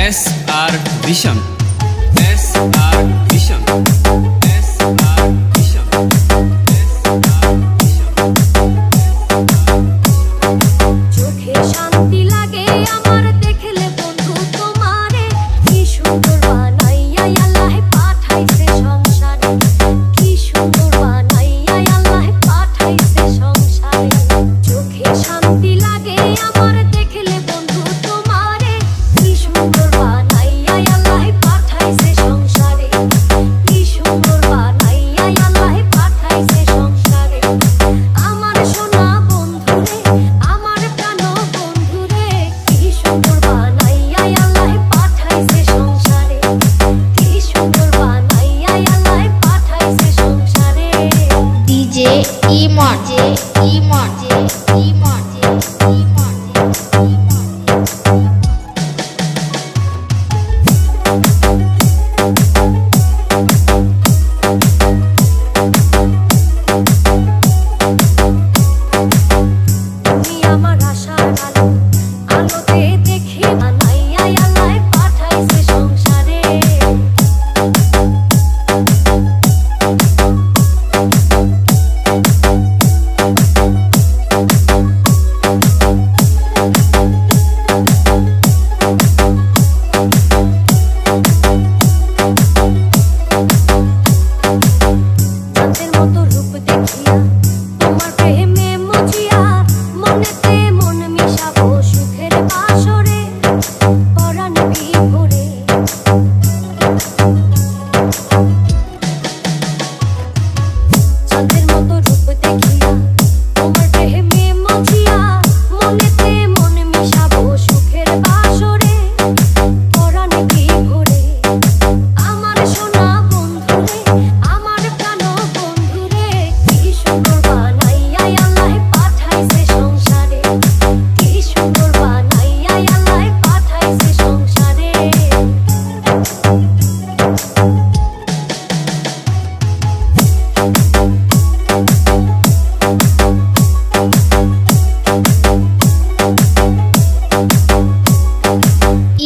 SR Vision, SR Vision, SR Vision, SR Vision। চোখে শান্তি লাগে আমার দেখলে বন্ধু তোমারে, কি সুন্দর বানাইয়া আল্লাহ পাঠাইছে সংসারে, কি সুন্দর বানাইয়া আল্লাহ পাঠাইছে সংসারে। চোখে শান্তি লাগে আমার দেখলে বন্ধু তোমারে, কি সুন্দর বানাইয়া আল্লাহ পাঠাইছে সংসারে, কি সুন্দর বানাইয়া আল্লাহ পাঠাইছে সংসারে। আমার সোনা বন্ধুরে, আমার প্রাণ বন্ধুরে, কি সুন্দর বানাইয়া আল্লাহ পাঠাইছে সংসারে, কি সুন্দর বানাইয়া আল্লাহ পাঠাইছে সংসারে। ডিজে ইমন, ইমন, ইমন, ইমন। তুমি আমার আশার আলো, আলোতে দেখে বানাইয়া আল্লাহ পাঠাইছে সংসারে। চাঁদের মতো রূপ দেখিয়া তোমার প্রেমে মজিয়া, মনেতে মন মিশাবো সুখের বাসরে, পরাণ বিভোরে। চাঁদের মতো রূপ দেখিয়া তোমার প্রেমে মজিয়া, মনেতে মন মিশাবো সুখের বাসরে, পরাণ বিভোরে। আমার সোনা বন্ধুরে, আমার প্রাণ বন্ধুরে, কি সুন্দর বানাইয়া আল্লাহ পাঠাইছে সংসারে, কি সুন্দর বানাইয়া আল্লাহ পাঠাইছে সংসারে।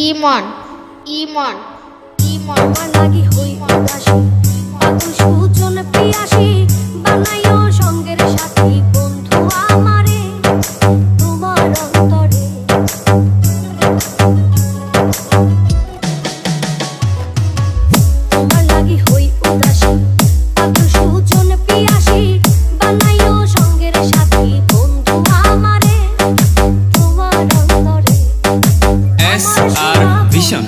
ইমন, ইমন, ইমন। তোমার লাগি হই উদাসী, পাগল সুজন পিয়াসী, বানাইও সঙ্গের সাথী বন্ধু আমারে, তোমার অন্তরে। তোমার লাগি হই উদাসী, পাগল সুজন পিয়াসী, বানাইও সঙ্গের সাথী বন্ধু আমারে, তোমার অন্তরে। SR Vision,